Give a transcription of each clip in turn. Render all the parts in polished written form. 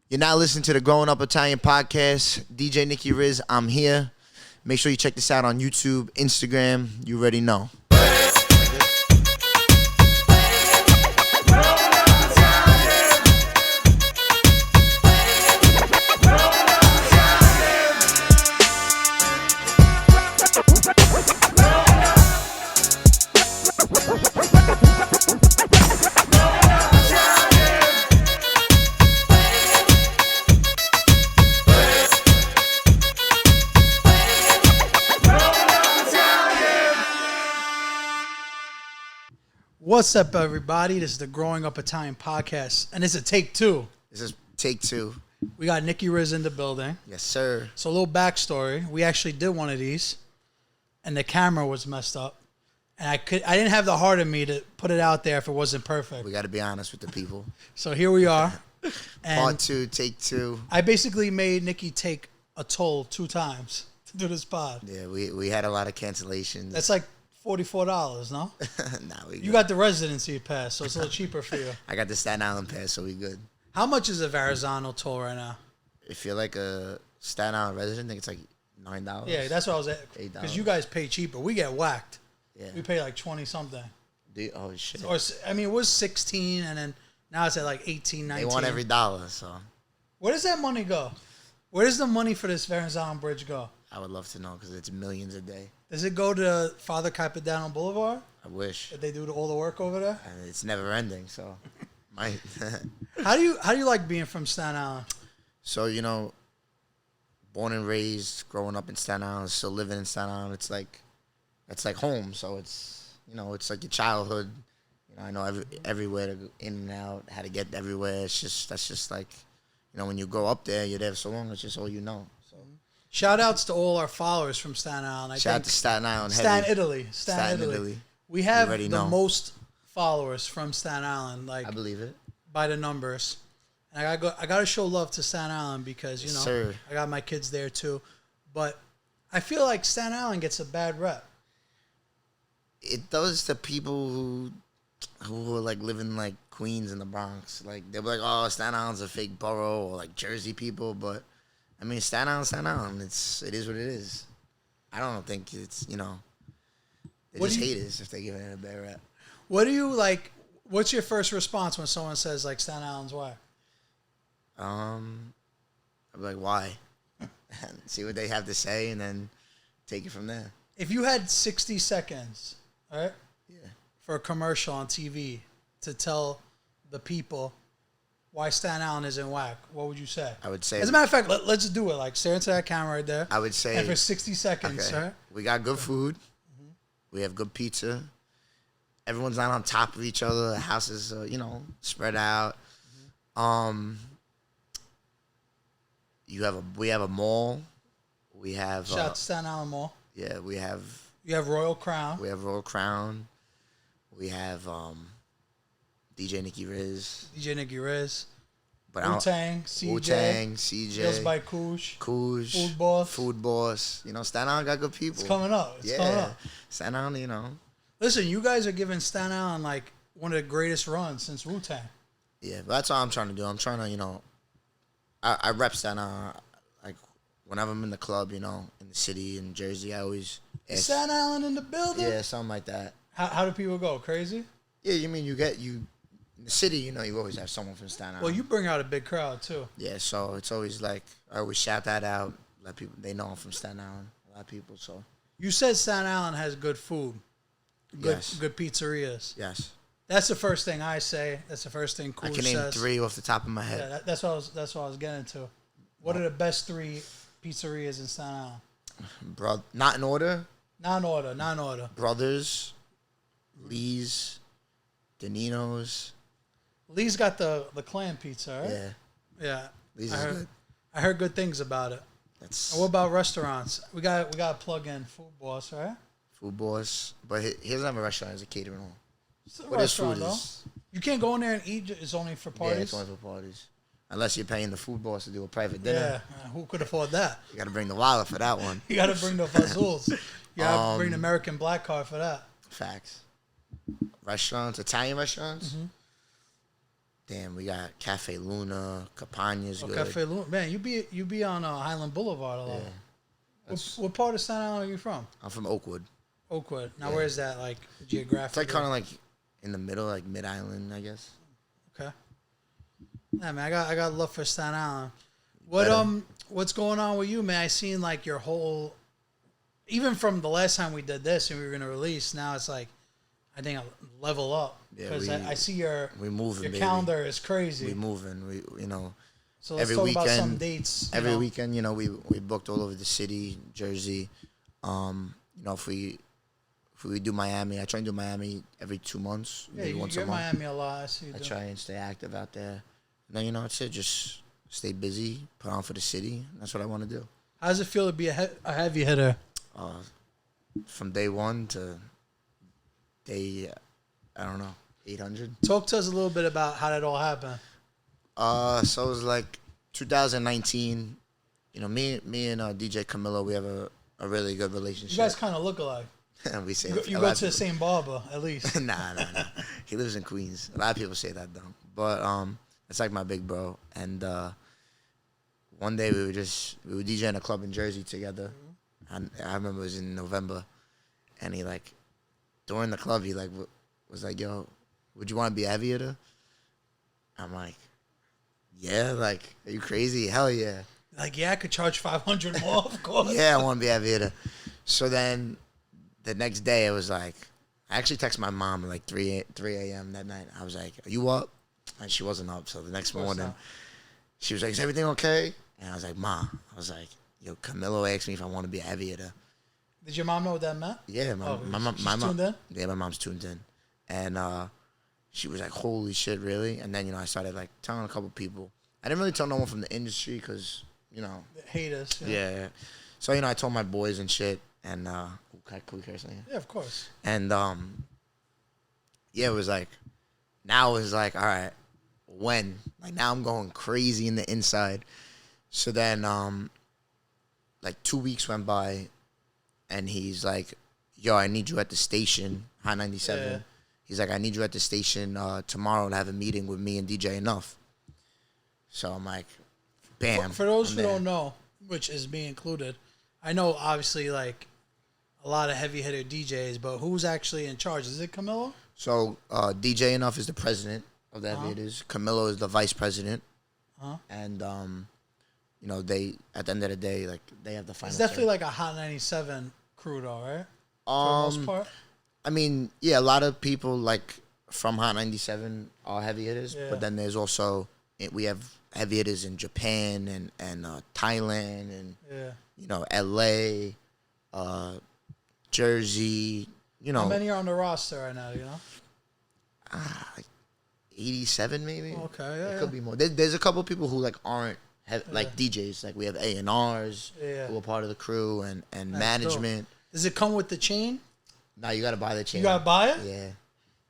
You're now listening to the Growing Up Italian podcast. DJ Nicky Rizz, I'm here. Make sure you check this out on YouTube, Instagram. You already know. What's up, everybody? This is the Growing Up Italian podcast, and it's a take two. This is take two. We got Nicky Rizz in the building. Yes, sir. So a little backstory. We actually did one of these, and the camera was messed up. And I didn't have the heart in me to put it out there if it wasn't perfect. We got to be honest with the people. So here we are. And Part two, take two. I basically made Nicky take a toll 2 times to do this pod. Yeah, we had a lot of cancellations. That's like $44, no? Nah, You got the residency pass, so it's a little cheaper for you. I got the Staten Island pass, so we good. How much is a Verrazano toll right now? If you're like a Staten Island resident, I think it's like $9. Yeah, that's what I was at. $8. Because you guys pay cheaper. We get whacked. Yeah. We pay like 20 something. Oh shit. Or I mean, it was 16, and then now it's at like 18, 19. They want every dollar, so Where does that money go? Where does the money for this Verrazano Bridge go? I would love to know because it's millions a day. Does it go to Father Capodanno Boulevard? I wish. That they do all the work over there? And it's never ending, so might. How do you like being from Staten Island? So, you know, born and raised, growing up in Staten Island, still living in Staten Island, it's like home. So it's, you know, it's like your childhood. You know, I know everywhere to go in and out, how to get everywhere. That's just like, you know, when you grow up there, you're there for so long, it's just all you know. So Shout outs to all our followers from Staten Island. shout out to Staten Island. Staten Italy. We have the most followers from Staten Island, like I believe it. by the numbers. And I got to show love to Staten Island because, you know, Sir. I got my kids there too. But I feel like Staten Island gets a bad rep. It does to people who are like living like Queens in the Bronx. Like they'll be like, "Oh, Staten Island's a fake borough," or like Jersey people. But I mean, Staten Island. It is what it is. I don't think it's, you know, they're just haters if they give it a bad rap. What do you like? What's your first response when someone says like Staten Island's whack? I'd be like, why? And see what they have to say, and then take it from there. If you had 60 seconds, all right, Yeah. for a commercial on TV to tell the people why Staten Island isn't whack, what would you say? I would say, As a matter of fact, let's do it. Like, stare into that camera right there. I would say, And for 60 seconds, okay, right? we got good food. Mm-hmm. We have good pizza. Everyone's not on top of each other. The houses are, you know, spread out. Mm-hmm. We have a mall. We have Shout out to Staten Island Mall. yeah. You have Royal Crown. We have Royal Crown. We have DJ Nicky Rizz. DJ Nicky Rizz. But Wu-Tang, CJ. Wu-Tang, CJ. Hills by Koosh. Koosh. Food Boss. You know, Staten Island got good people. It's coming up. It's coming up. Staten Island, you know. Listen, you guys are giving Staten Island like one of the greatest runs since Wu-Tang. Yeah, but that's all I'm trying to do. I'm trying to, you know, I rep Staten Island. Like, whenever I'm in the club, you know, in the city, in Jersey, I always ask. Staten Island in the building? Yeah, something like that. How do people go? Crazy? Yeah, you mean in the city, you know, you always have someone from Staten Island. Well, you bring out a big crowd, too. Yeah, so it's always like, I always shout that out. Let people, they know I'm from Staten Island. A lot of people, so. You said Staten Island has good food. Good pizzerias. Yes. That's the first thing I say. That's the first thing Koosh I can name says. 3 off the top of my head. Yeah, that's what I was getting to. What are the best 3 pizzerias in Staten Island? Not in order. Non-order. Brothers, Lee's, Danino's. Lee's got the clam pizza, right? Yeah. Yeah. Lee's is good. I heard good things about it. And what about restaurants? We got to plug in Food Boss, right? Food Boss. But he doesn't have a restaurant. It's a catering hall. It's a But restaurant, his food though. is... You can't go in there and eat. It's only for parties? Yeah, it's only for parties. Unless you're paying the Food Boss to do a private dinner. Yeah. Who could afford that? You got to bring the wallet for that one. You got to bring the fazools. You got to bring the American Black Card for that. Facts. Restaurants, Italian restaurants. Damn, we got Cafe Luna, Campagna's Oh, good. Cafe Luna. Man, you be on Highland Boulevard a lot. Yeah. What part of Staten Island are you from? I'm from Oakwood. Oakwood. Now, Yeah. where is that, like, It's geographically? like kind of like in the middle, like Mid Island, I guess. Okay. Yeah, man, I got love for Staten Island. What Better. what's going on with you, man? I seen like your whole, even from the last time we did this and we were gonna release. Now it's like, I think I'll level up Yeah, because I see your we moving, your baby. calendar is crazy. We moving. We So let's every talk weekend. about some dates. Every weekend, we booked all over the city, Jersey. If we do Miami, I try and do Miami every 2 months. Yeah, maybe you once get a month. Miami a lot. I see you I do. try and stay active out there. And then it's it. Just stay busy, put on for the city. That's what I want to do. How does it feel to be a heavy hitter? From day one to day, I don't know, 800. Talk to us a little bit about how that all happened. So it was like 2019. Me and DJ Camilo, we have a really good relationship. You guys kind of look alike. We say You go to the same barber, at least. nah. He lives in Queens. A lot of people say that though. But it's like my big bro. And one day we were DJing a club in Jersey together. And I remember it was in November. And he during the club, he was like, yo, would you want to be a heavy hitter? I'm like, yeah, are you crazy? Hell yeah. Like, yeah, I could charge $500 more, of course. Yeah, I want to be a heavy hitter. So then the next day, it was like, I actually texted my mom at 3 a.m. that night. I was like, are you up? And she wasn't up. So the next morning, she was like, is everything okay? And I was like, Ma. I was like, yo, Camilo asked me if I want to be a heavy hitter. Did your mom know what that meant? Yeah, my mom. Tuned in? Yeah, my mom's tuned in. And she was like, holy shit, really? And then, I started telling a couple people. I didn't really tell no one from the industry because, The haters. Yeah. So, I told my boys and shit. And, can we curse on here? Yeah, of course. And, it was now it was all right, when? Now I'm going crazy in the inside. So then, 2 weeks went by, and he's like, yo, I need you at the station, High 97. Yeah. He's like, I need you at the station tomorrow to have a meeting with me and DJ Enough. So I'm like, bam. For those who don't know, which is me included, I know obviously a lot of heavy hitter DJs, but who's actually in charge? Is it Camilo? So DJ Enough is the president of the heavy hitters. Camilo is the vice president. And, they, at the end of the day, they have the final It's definitely like a Hot 97 crew though, right? For the most part. I mean, yeah, a lot of people from Hot 97 are heavy hitters, but then there's also, we have heavy hitters in Japan and Thailand and LA, Jersey. How many are on the roster right now? 87 maybe. Okay, yeah. It could be more. There's a couple people who aren't DJs. We have A&Rs who are part of the crew and management. Dope. Does it come with the chain? No, you got to buy the chain. You got to buy it? Yeah.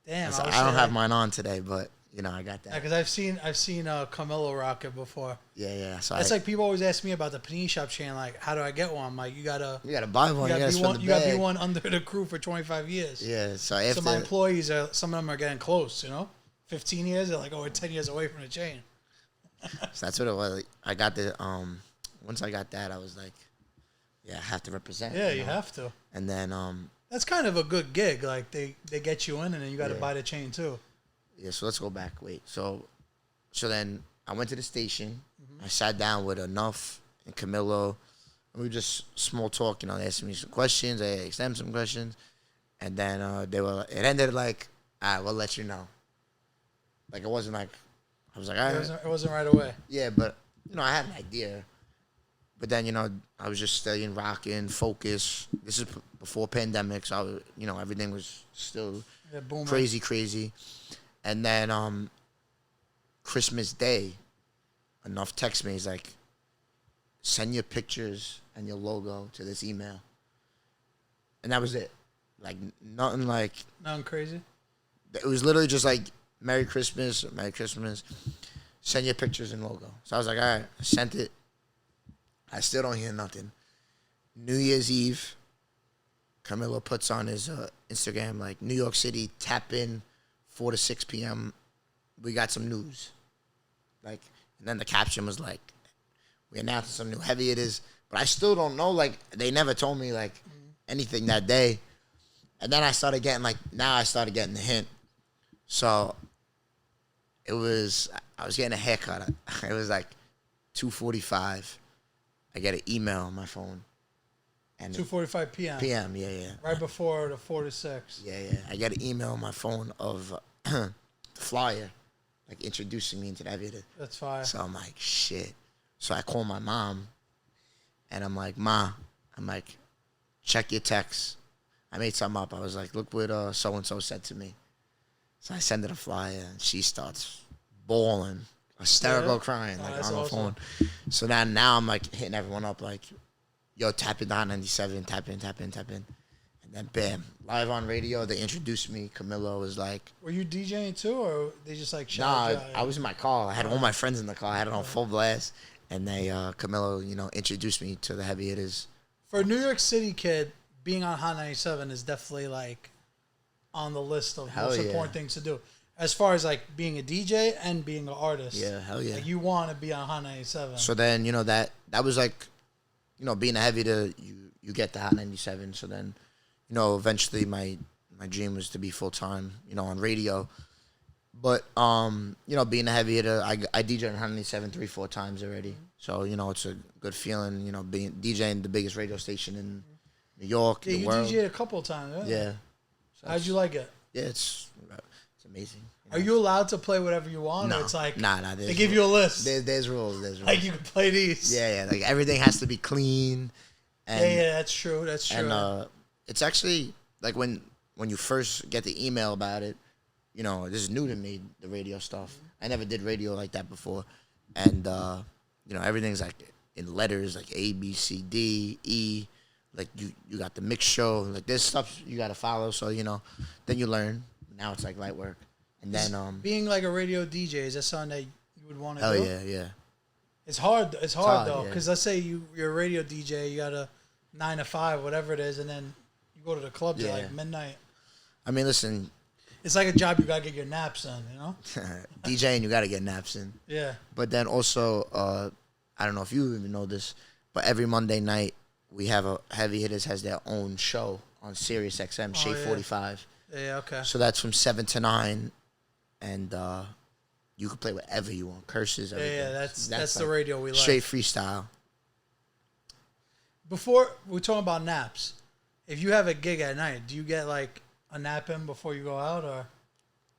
Damn. I don't have mine on today, but I got that. Because I've seen Camilo rock it before. Yeah. So it's people always ask me about the Panini Shop chain. How do I get one? I'm like, you gotta buy one. You gotta be one under the crew for 25 years. Yeah. So after my employees some of them are getting close. 15 years. They're we're 10 years away from the chain. So that's what it was. I got the once I got that, I was like, yeah, I have to represent. Yeah, you have to. And then that's kind of a good gig. They get you in, and then you got to buy the chain too. Yeah, so let's go back. Wait, so then I went to the station. I sat down with Enough and Camilo, and we just small talk. They asked me some questions. I asked them some questions, and then it ended all right, we'll let you know. It wasn't I was like, all right. It wasn't right away. Yeah, but I had an idea. But then I was just studying, rocking, focus. This is before pandemic, so I was, everything was still crazy. And then Christmas Day, Enough text me. He's like, send your pictures and your logo to this email. And that was it. Nothing Nothing crazy? It was literally just Merry Christmas. Send your pictures and logo. So I was like, all right, I sent it. I still don't hear nothing. New Year's Eve, Camilo puts on his Instagram, New York City, tap in, 4 to 6 p.m. We got some news. Like, and then the caption was like, we announced some new heavy it is. But I still don't know. Like, they never told me, like, anything that day. And then I started getting, like, now I started getting the hint. So I was getting a haircut. It was like 2:45. I get an email on my phone. And 2:45 p.m. PM, yeah. Right before the 4 to 6. Yeah. I get an email on my phone of the flyer, like introducing me into the heavy. That's fire. So I'm like, shit. So I call my mom, and I'm like, Ma, check your text. I made something up. I was like, look what so and so said to me. So I send her the flyer, and she starts bawling, hysterical, crying, like on the phone. So now I'm like hitting everyone up, like, yo, tap in Hot 97, tap in. And then bam, live on radio, they introduced me. Camilo was like, were you DJing too, or they just like nah, shouted? I was in my car. I had all my friends in the car. I had it on full blast. And they, Camilo, introduced me to the heavy hitters. For a New York City kid, being on Hot 97 is definitely like on the list of most important things to do. As far as like being a DJ and being an artist. Yeah, hell yeah. Like, you want to be on Hot 97. So then, that was like, being a heavy hitter, you get the Hot 97. So then, eventually my dream was to be full time, on radio. But being a heavy hitter, I DJed on 197 3-4 times already. So it's a good feeling. Being DJing the biggest radio station in New York, the world. DJed a couple of times. Yeah. So how'd you like it? Yeah, it's amazing. Are you allowed to play whatever you want? No, or it's like nah. They give you a list. There's rules. Like, you can play these. Yeah. Like, everything has to be clean. And, yeah, that's true. And it's actually like when you first get the email about it. This is new to me, the radio stuff. I never did radio like that before. And, everything's like in letters, like A, B, C, D, E. Like, you got the mix show. Like, there's stuff you got to follow. So, then you learn. Now it's like light work. And then... being like a radio DJ, is that something that you would want to do? Hell yeah. It's hard though. Yeah. Because let's say you're a radio DJ, you got a 9 to 5, whatever it is, and then you go to the club till like midnight. I mean, listen... It's like a job you got to get your naps in, DJing, you got to get naps in. Yeah. But then also, I don't know if you even know this, but every Monday night, we have a Heavy Hitters has their own show on Sirius XM, Shade 45. Yeah, okay. So that's from 7 to 9, and you can play whatever you want, curses, everything. Yeah, that's like the radio we like. Straight freestyle. Before, we're talking about naps. If you have a gig at night, do you get like a nap in before you go out, or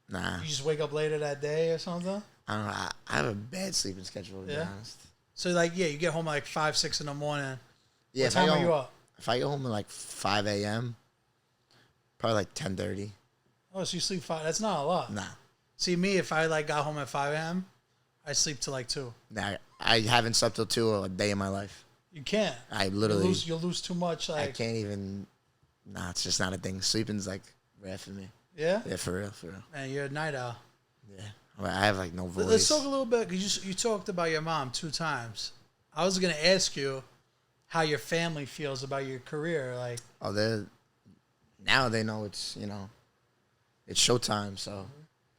Nah. you just wake up later that day or something? I don't know. I have a bad sleeping schedule, to be honest. So, like, you get home at like 5, 6 in the morning. Yeah, what time are you up? If I get home at like 5 a.m., probably like 10:30. Oh, so you sleep 5. That's not a lot. Nah. See, me, if I like got home at 5 a.m., I sleep till like 2. Nah, I haven't slept till 2 a day in my life. You can't. I literally... You'll lose too much. Like, I can't even... Nah, it's just not a thing. Sleeping's like rare for me. Yeah? Yeah, for real. Man, you're a night owl. Yeah. I have like no voice. Let's talk a little bit, because you talked about your mom 2 times. I was going to ask you how your family feels about your career. Like, now they know it's, it's showtime, so.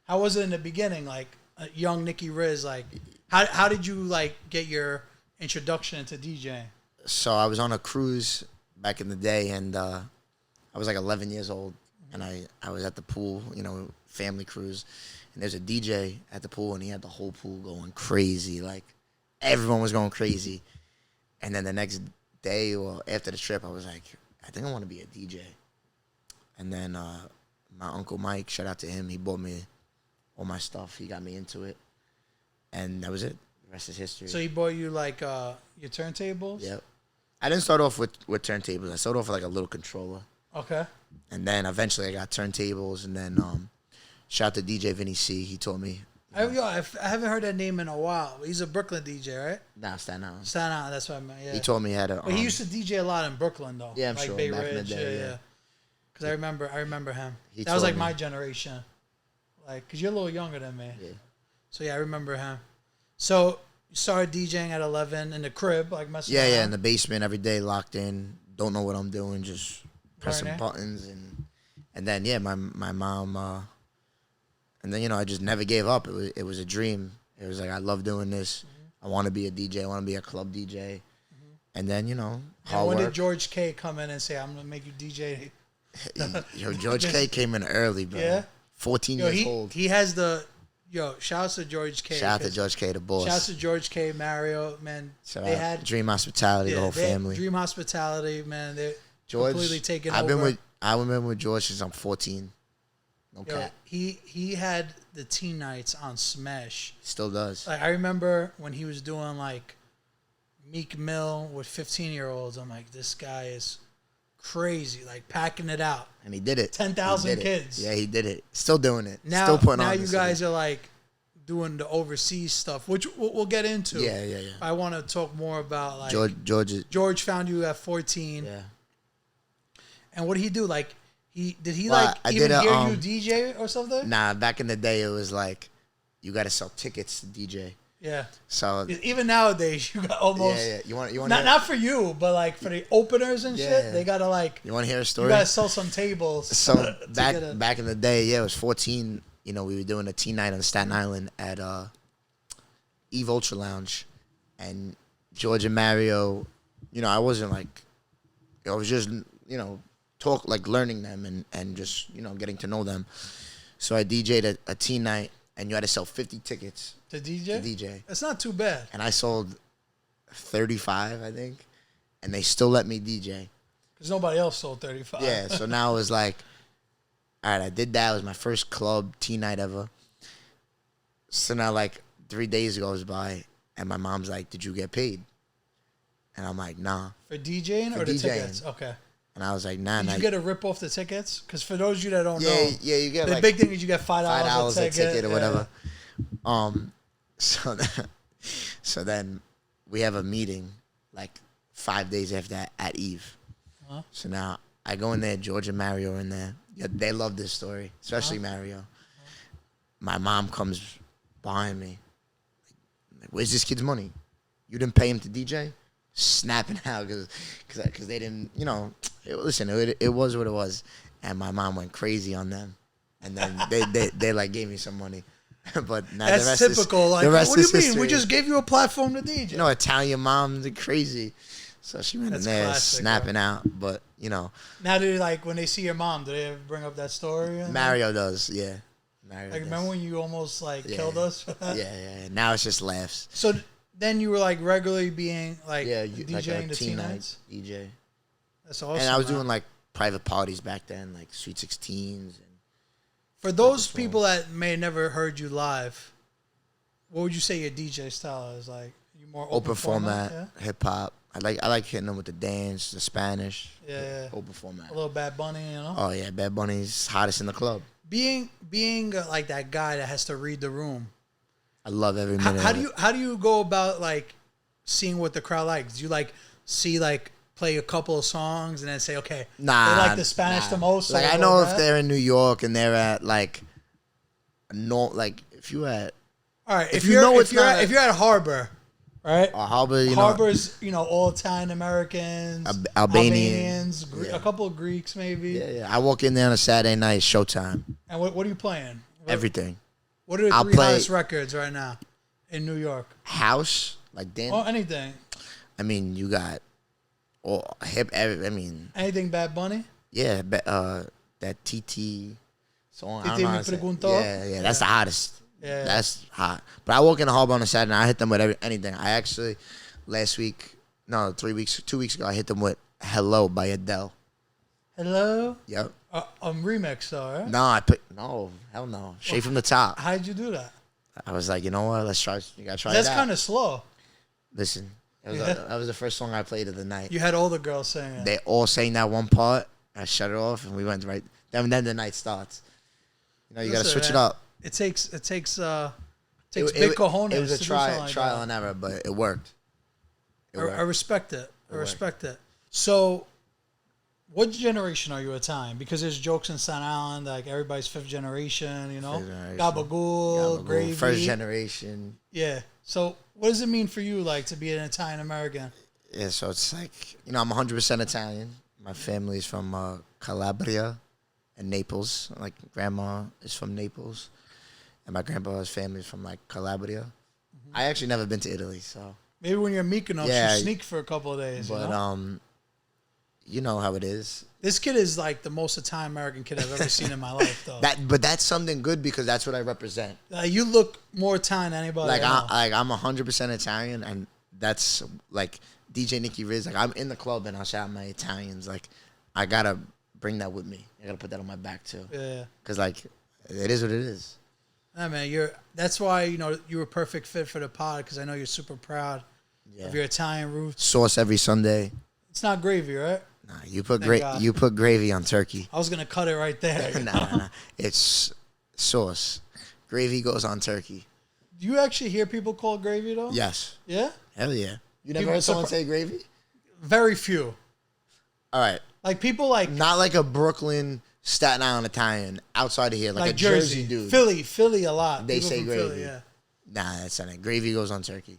How was it in the beginning? Like, young Nicky Rizz, like, how did you, like, get your introduction into DJing? So I was on a cruise back in the day, and I was like 11 years old, and I was at the pool, family cruise, and there's a DJ at the pool, and he had the whole pool going crazy. Like, everyone was going crazy. And then the next day or after the trip, I was like, I think I want to be a DJ. And then my Uncle Mike, shout out to him, he bought me all my stuff. He got me into it. And that was it. The rest is history. So he bought you, like, your turntables? Yep. I didn't start off with turntables. I started off with, like, a little controller. Okay. And then eventually I got turntables. And then shout out to DJ Vinny C. He told me. I haven't heard that name in a while. He's a Brooklyn DJ, right? Nah, Staten Island. Staten Island, that's what I meant, yeah. He told me he had a... But he used to DJ a lot in Brooklyn, though. Yeah, I'm like sure. Bay Back in the Ridge, day, yeah. Because I remember him. That was like me. my generation. Like, because you're a little younger than me. Yeah. So, yeah, I remember him. So, you started DJing at 11 in the crib, like messing around? Yeah, in the basement every day, locked in. Don't know what I'm doing, just pressing Learning. buttons. And then, yeah, my mom... and then, I just never gave up. It was a dream. It was like, I love doing this. I want to be a DJ. I want to be a club DJ. And then, And when did George K come in and say, I'm going to make you DJ? Yo, George K came in early, bro. Yeah? 14 years old. He has the... Yo, shout out to George K. Shout out to George K, the boss. Shout out to George K, Mario, man. They had Dream Hospitality, the whole family. Dream Hospitality, man. They're completely taking over. I've been with George since I'm 14. No cap. He had the teen nights on Smash. Still does. Like, I remember when he was doing like Meek Mill with 15-year-olds. I'm like, this guy is crazy, like packing it out. And he did it. 10,000 kids. Yeah, he did it. Still doing it. Now, Still putting now on you guys are like doing the overseas stuff, which we'll get into. Yeah. I want to talk more about like George found you at 14. Yeah. And what did he do? Like did he hear you DJ or something? Nah, back in the day it was like you got to sell tickets to DJ. Yeah. So even nowadays you got almost You want not for you, but like for the openers and shit, they gotta like. You want to hear a story? You gotta sell some tables. So back in the day, it was 14. We were doing a teen night on Staten Island at Eve Ultra Lounge, and George and Mario. I wasn't like, I was just learning them and just getting to know them. So I DJ'd a teen night, and you had to sell 50 tickets. To DJ? To DJ. That's not too bad. And I sold 35, I think. And they still let me DJ. Because nobody else sold 35. Yeah, so now it was like, all right, I did that. It was my first club teen night ever. So now, like, 3 days goes by, and my mom's like, did you get paid? And I'm like, nah. For DJing or the tickets? Okay. And I was like, nah. Did you get a rip off the tickets? Because for those of you that don't know, you get the big thing is you get $5 a ticket or whatever. So then we have a meeting like 5 days after that at Eve. Uh-huh. So now I go in there, George and Mario are in there. Yeah, they love this story, especially Mario. Uh-huh. My mom comes behind me. Like, where's this kid's money? You didn't pay him to DJ? Snapping out because they didn't, listen, it was what it was. And my mom went crazy on them. And then they like gave me some money. But now that's the rest typical. Is, the rest what do you mean? history. We just gave you a platform to DJ. Italian moms are crazy. So she went in there classic, snapping out. But, Now, do they, when they see your mom, do they ever bring up that story? Mario does, yeah. Mario does. Remember when you almost, killed us? Yeah. Now it's just laughs. So then you were, regularly being, DJing the teen nights? DJ. That's awesome, and I was doing, private parties back then, Sweet 16s. For those people that may have never heard you live, what would you say your DJ style is? You more open format, hip hop. I like hitting them with the dance, the Spanish, open format. A little Bad Bunny, Oh yeah, Bad Bunny's hottest in the club. Being that guy that has to read the room. I love every minute. How do you go about seeing what the crowd likes? Do you see play a couple of songs and then say, okay, they like the Spanish the most? So I know if they're in New York and they're at if you at, all right, if you're at Harbor, right? Harbor's all Italian Americans, Albanians, a couple of Greeks maybe. Yeah. I walk in there on a Saturday night, showtime. And what are you playing? Everything. What are the three hottest records right now in New York? House, anything. I mean, you got. Anything Bad Bunny? Yeah, that TT song. TT me preguntó? Yeah, that's the hottest. Yeah, that's hot. But I walk in the Harbor on a Saturday and I hit them with anything. I actually 2 weeks ago, I hit them with "Hello" by Adele. Hello. Yep. Remix though, right? No, hell no. Straight from the top. How'd you do that? I was like, you know what? Let's try. You gotta try. That's kind of slow. Listen. That was the first song I played of the night. You had all the girls singing. They all sang that one part. I shut it off, and we went right. Then the night starts. You got to switch it up. It takes big cojones. It was a trial and error, but it worked. I respect it. I respect it. So, what generation are you at time? Because there's jokes in Staten Island, everybody's fifth generation. Gabagool, Gravy, first generation. Yeah. So, what does it mean for you, to be an Italian American? Yeah, so it's I'm 100% Italian. My family is from Calabria and Naples. Grandma is from Naples, and my grandpa's family is from Calabria. I actually never been to Italy, so maybe when you're in Mykonos, Yeah. you sneak for a couple of days. but you know how it is. This kid is like the most Italian American kid I've ever seen in my life, though. But that's something good because that's what I represent. You look more Italian than anybody. Like I know. I'm 100% Italian, and that's like DJ Nicky Rizz. Like I'm in the club and I'll shout out my Italians. Like I gotta bring that with me. I gotta put that on my back too. Yeah. Cause like it is what it is. Nah, man, that's why you're a perfect fit for the pod because I know you're super proud of your Italian roots. Sauce every Sunday. It's not gravy, right? Nah, you put gravy on turkey. I was gonna cut it right there. Nah. It's sauce. Gravy goes on turkey. Do you actually hear people call it gravy though? Yes. Yeah? Hell yeah. You never heard someone say gravy? Very few. All right. Like people like Not like a Brooklyn, Staten Island Italian outside of here, like a Jersey dude. Philly a lot. They People say from gravy. Philly, yeah. Nah, that's not it. Gravy goes on turkey.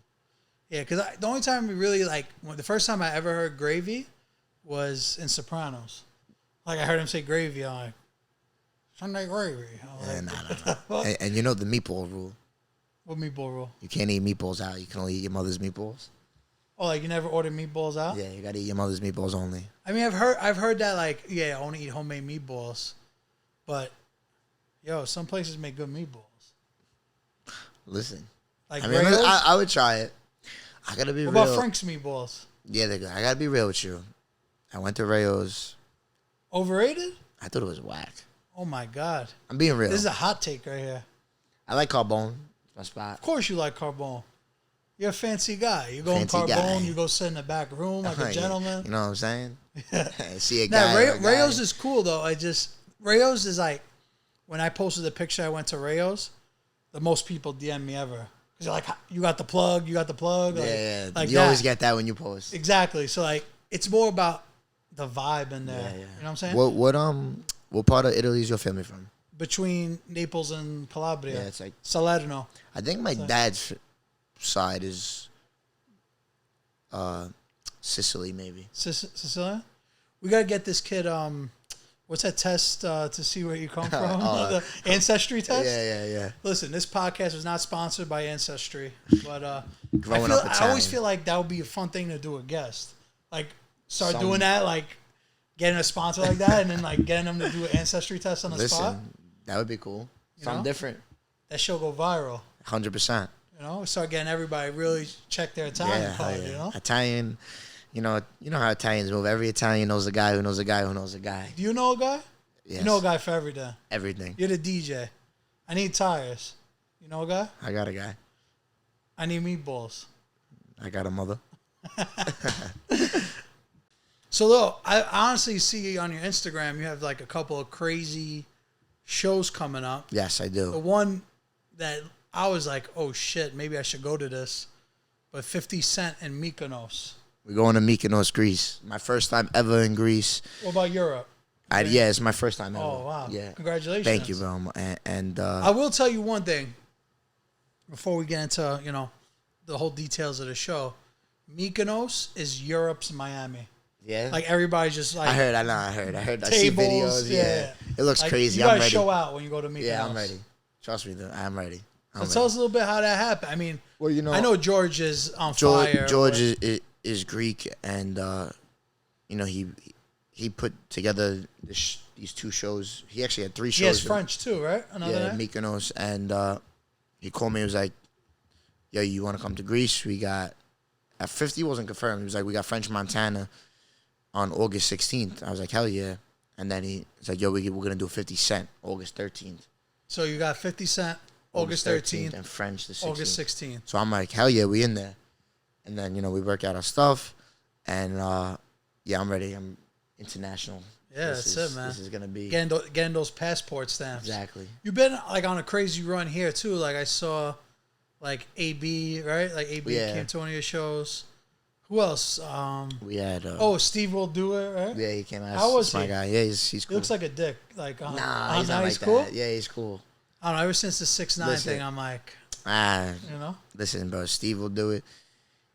Yeah, because the only time we really the first time I ever heard gravy was in Sopranos. Like I heard him say gravy, I'm like, Sunday gravy. Nah. And you know the meatball rule. What meatball rule? You can't eat meatballs out. You can only eat your mother's meatballs. Oh, like you never order meatballs out? Yeah, you gotta eat your mother's meatballs only. I mean, I've heard that I only eat homemade meatballs, but some places make good meatballs. Listen, Like I mean, Rayo's? I would try it. I gotta be What real. about Frank's meatballs? Yeah, they're good. I gotta be real with you. I went to Rayo's. Overrated? I thought it was whack. Oh my god! I'm being real. This is a hot take right here. I like Carbone. It's my spot. Of course you like Carbone. You're a fancy guy. You go in Fancy guy. Carbone, you go sit in the back room like a gentleman. You know what I'm saying? See a Now, guy. Rayo's is cool though. Rayo's is like when I posted the picture I went to Rayo's, the most people DM me ever. Because they're like, you got the plug, you got the plug. Yeah. Like you always get that when you post. Exactly. So like it's more about the vibe in there. Yeah. You know what I'm saying? What part of Italy is your family from? Between Naples and Calabria. Yeah, it's like Salerno. I think my dad's side is Sicily, maybe. Sicilian? We gotta get this kid. What's that test to see where you come from? The ancestry test. Yeah. Listen, this podcast was not sponsored by Ancestry, but I always feel like that would be a fun thing to do a guest. Like start doing that, like getting a sponsor like that, and then like getting them to do an Ancestry test on the spot. That would be cool. Something different. That show go viral. 100%. Start getting everybody really check their Italian card. Italian. You know how Italians move. Every Italian knows a guy who knows a guy who knows a guy. Do you know a guy? Yes. You know a guy for everything. Everything. You're the DJ. I need tires. You know a guy? I got a guy. I need meatballs. I got a mother. So, look, I honestly see on your Instagram you have like a couple of crazy shows coming up. Yes, I do. The one that I was like, oh shit, maybe I should go to this. But 50 Cent in Mykonos. We're going to Mykonos, Greece. My first time ever in Greece. What about Europe? Yeah, it's my first time ever. Oh, wow. Yeah. Congratulations. Thank you, bro. And I will tell you one thing before we get into, the whole details of the show. Mykonos is Europe's Miami. Yeah. Like everybody's just like I heard. I see tables, videos. Yeah. It looks crazy. You I'm gotta ready. show out when you go to Mykonos. Yeah, I'm ready. Trust me, I'm ready. So tell us a little bit how that happened. I mean, well, I know George is on fire. George is Greek, and he put together these two shows. He actually had 3 shows. He has French too, right? Mykonos, and he called me. He was like, "Yo, you want to come to Greece? We got at 50 wasn't confirmed. He was like, we got French Montana on August 16th. I was like, hell yeah. And then he's like, yo, we're gonna do 50 Cent August 13th. So you got 50 Cent August 13th and French the 16th. August 16th. So I'm like, hell yeah, we in there. And then we work out our stuff, and I'm ready. I'm international. Yeah, that's it, man. This is gonna be getting those passport stamps. Exactly. You've been like on a crazy run here too. Like I saw, like AB, right? Like AB came to one of your shows. Who else? We had. Steve will do it, right? Yeah, he came out. How was he? My guy. Yeah, he's cool. He looks like a dick. Like he's not like that. Cool? Yeah, he's cool. I don't know. Ever since the 6ix9ine thing, I'm like, Listen, bro, Steve will do it.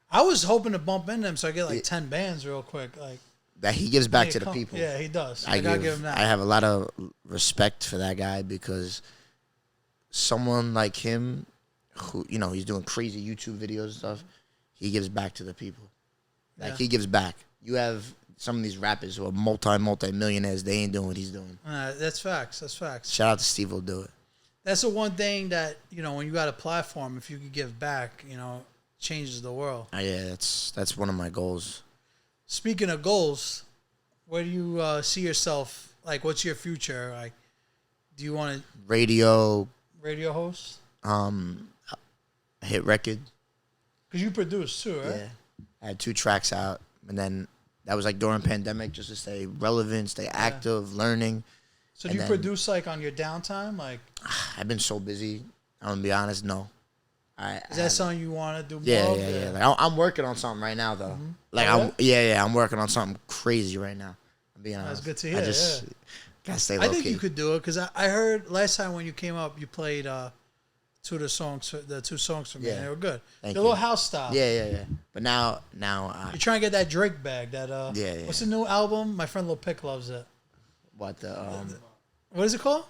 I was hoping to bump into him so I get like 10 bands real quick, like. That he gives back to the people. Yeah, he does. I gotta give him that. I have a lot of respect for that guy because someone like him who, you know, he's doing crazy YouTube videos and stuff. He gives back to the people. Like, Yeah. he gives back. You have some of these rappers who are multi-millionaires. They ain't doing what he's doing. That's facts. That's facts. Shout out to Steve will do it. That's the one thing that, you know, when you got a platform, if you could give back, you know, changes the world. Yeah, that's one of my goals. Speaking of goals, where do you see yourself? Like, what's your future? Like, do you want to radio host? A hit record. Because you produce too, right? Yeah. I had 2 tracks out, and then that was like during pandemic, just to stay relevant, stay active, learning. So do you produce like on your downtime? Like, I've been so busy. I'm gonna be honest. No. Is that something you want to do more? Yeah. Like, I'm working on something right now, though. Mm-hmm. Like, I'm working on something crazy right now. I'm being honest. That's good to hear. I just gotta stay low I think key. you could do it because I heard last time when you came up, you played two of the songs, the 2 songs for me. And they were good. Thank the you. little house style. Yeah. But now, you're trying to get that Drake bag. That What's the new album? My friend Lil Pick loves it. What What is it called?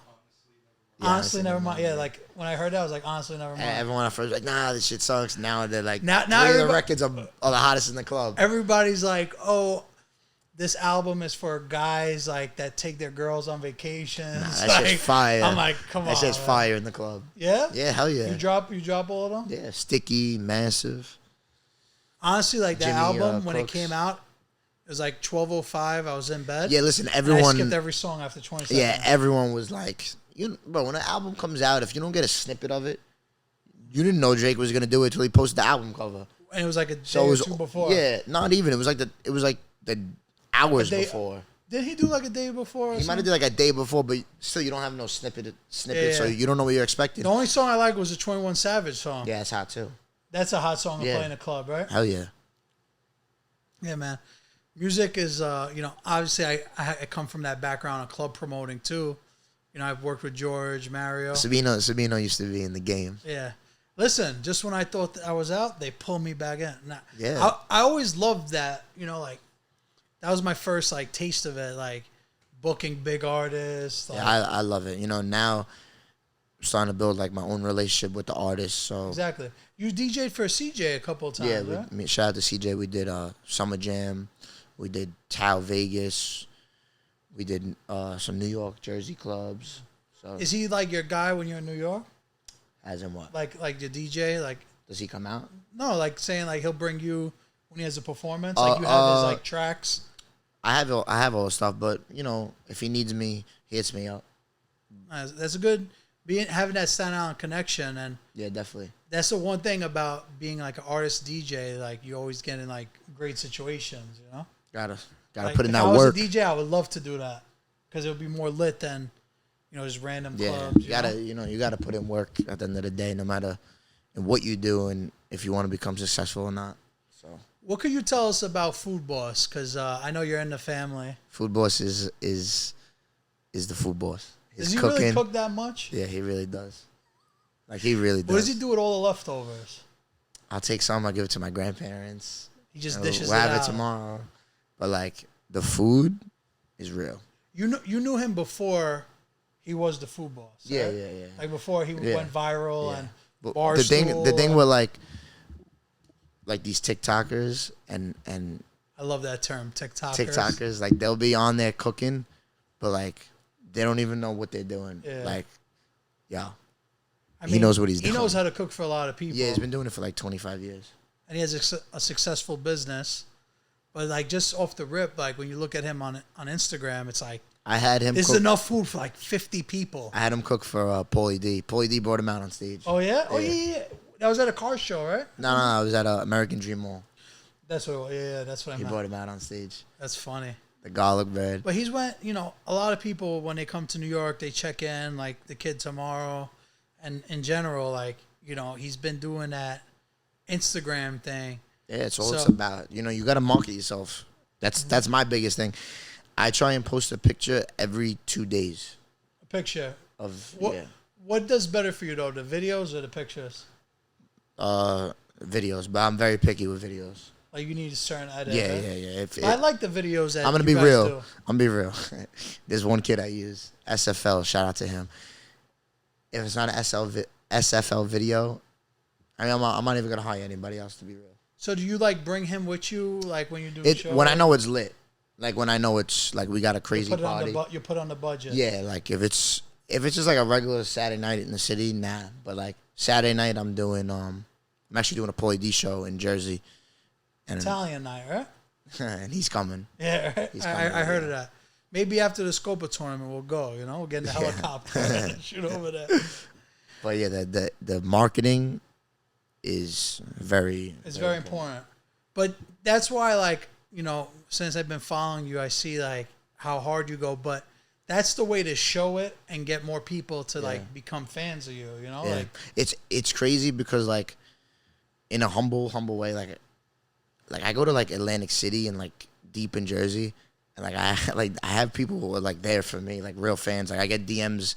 Yeah, Honestly, never mind. Yeah, like when I heard that, I was like, honestly, never mind. everyone at first was like, nah, this shit sucks. Now they're like, now the records are the hottest in the club. Everybody's like, oh, this album is for guys like that take their girls on vacations. Nah, that's just fire. I'm like, come on. That's just fire in the club. Yeah? Yeah, hell yeah. You drop all of them? Yeah, Sticky, Massive. Honestly, like that Jimmy, album when it Cooks. came out, it was like 12:05. I was in bed. Yeah, listen, and everyone. I skipped every song after 20 seconds. Yeah, everyone was like, bro, when an album comes out, if you don't get a snippet of it, you didn't know Drake was gonna do it until he posted the album cover. And it was like a day or 2 before. Yeah, not even. It was like the hours before. Did he do like a day before? He might have did like a day before, but still, you don't have no snippet, so you don't know what you're expecting. The only song I like was the 21 Savage song. Yeah, it's hot too. That's a hot song to play in a club, right? Hell yeah. Yeah, man. Music is, obviously I come from that background of club promoting too. You know, I've worked with George, Mario. Sabino used to be in the game. Yeah. Listen, just when I thought that I was out, they pulled me back in. Nah, Yeah. I always loved that, like, that was my first, like, taste of it, like, booking big artists. Like, Yeah, I love it. Now I'm starting to build, like, my own relationship with the artists. So exactly. You DJ'd for CJ a couple of times, yeah, right? shout out to CJ. We did Summer Jam. We did Tao Vegas. We did some New York, Jersey clubs. So Is he, like, your guy when you're in New York? as in what? Like your DJ? Like, Does he come out? no, like, saying, like, he'll bring you when he has a performance? Like, you have his, like, tracks? I have all the stuff, but if he needs me, he hits me up. That's a good having that Staten Island connection, and Yeah, definitely. that's the one thing about being like an artist DJ. Like you always get in like great situations, Gotta like, put in that if I work. was a DJ, I would love to do that because it would be more lit than just random Yeah, clubs. you gotta put in work at the end of the day, no matter what you do and if you want to become successful or not. So What could you tell us about Food Boss? Because I know you're in the family. Food Boss is the food boss. Does he really cook that much? Yeah, he really does. Like, he really does. What does he do with all the leftovers? I'll take some. I'll give it to my grandparents. He just dishes we'll it have out. it tomorrow. But, like, the food is real. You knew him before he was the Food Boss. Yeah, right? yeah. Like before he went viral and But Barstool. the thing with, like these TikTokers and I love that term, TikTokers, like, they'll be on there cooking, but, like, they don't even know what they're doing. Yeah. Like, yo. I mean, He knows what he's doing. He knows how to cook for a lot of people. Yeah, he's been doing it for like 25 years. And he has a successful business. But like just off the rip, like when you look at him on Instagram, it's like I had him there's cook. enough food for like 50 people. I had him cook for Paulie D. Paulie D brought him out on stage. Oh yeah? Oh yeah. That was at a car show, right? No, I was at American Dream Mall. That's what. Yeah, that's what I He meant. brought him out on stage. That's funny. The garlic bread. But he's went. A lot of people when they come to New York, they check in like the kid tomorrow, and in general, like he's been doing that Instagram thing. Yeah, it's all it's about. You got to market yourself. That's my biggest thing. I try and post a picture every 2 days. A picture of What does better for you though, the videos or the pictures? Videos, but I'm very picky with videos. Like you need a certain edit. Yeah. I like the videos that I'm gonna you be guys real. do. I'm gonna be real. There's one kid I use, SFL. Shout out to him. If it's not an SFL video, I mean, I'm not even gonna hire anybody else, to be real. So do you like bring him with you, like when you do shows? When I know it's lit, like when I know it's like we got a crazy party. You put on the budget. Yeah, like if it's just like a regular Saturday night in the city, nah. But like Saturday night, I'm actually doing a Pauly D show in Jersey. And Italian night, right? And he's coming. Yeah, right? He's coming. I heard of that. Maybe after the Scopa tournament, we'll go. You know, we'll get in the helicopter and shoot over there. But yeah, the marketing is very important. But that's why, like, you know, since I've been following you, I see like how hard you go. But that's the way to show it and get more people to like become fans of you. You know, like it's crazy because like in a humble way, like I go to like Atlantic City and like deep in Jersey, and like I have people who are like there for me, like real fans. Like I get DMs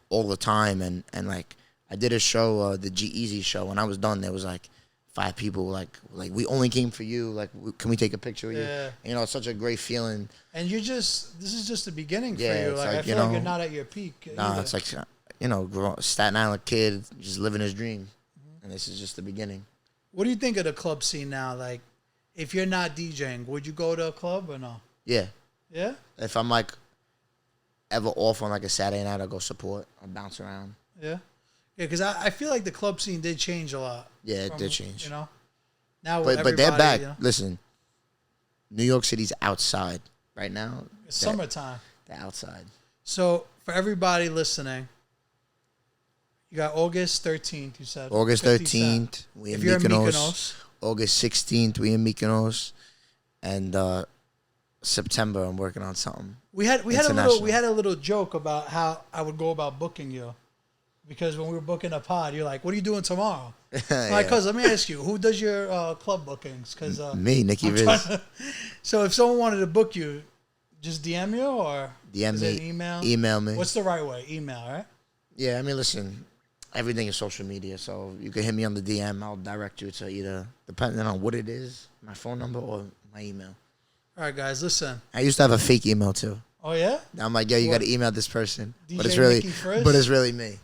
all the time, and like I did a show, the G-Eazy show. When I was done, there was like 5 people like we only came for you. Like, can we take a picture with you? You know, it's such a great feeling. And this is just the beginning for you. Like I feel like you're not at your peak. Nah, it's like, you know, Staten Island kid just living his dream, and this is just the beginning. What do you think of the club scene now? Like, if you're not DJing, would you go to a club or no? Yeah. Yeah? If I'm like ever off on like a Saturday night, I'll go support. I'll bounce around. Yeah? Yeah, because I feel like the club scene did change a lot. Yeah, it did change. You know? Now but they're back. You know? Listen, New York City's outside right now. It's summertime. They're outside. So for everybody listening, you got August 13th, you said. August 13th, we in Mykonos. August 16th, we in Mykonos. And September, I'm working on something. We had a little joke about how I would go about booking you. Because when we were booking a pod, you're like, what are you doing tomorrow? I'm like, cuz, let me ask you, who does your club bookings? Cause, me, Nicky Rizz. So if someone wanted to book you, just DM you or DM me, email? Email me. What's the right way? Email, right? Yeah, I mean, listen, everything is social media, so you can hit me on the DM. I'll direct you to either, depending on what it is, my phone number or my email. All right, guys, listen. I used to have a fake email too. Oh yeah? I'm like, yo, you got to email this person, DJ but it's really me.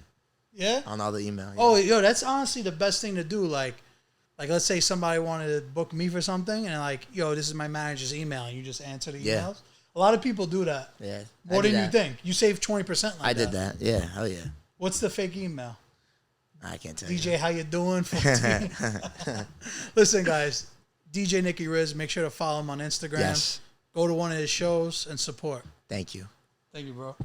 Yeah. On all the email. Yeah. Oh, yo, that's honestly the best thing to do. Like, let's say somebody wanted to book me for something, and like, yo, this is my manager's email, and you just answer the emails. Yeah. A lot of people do that. Yeah. More than you think. You save 20% like that. I did that. Yeah. Hell yeah. What's the fake email? I can't tell DJ, you. how you doing? 14. Listen, guys. DJ Nicky Rizz. Make sure to follow him on Instagram. Yes. Go to one of his shows and support. Thank you. Thank you, bro.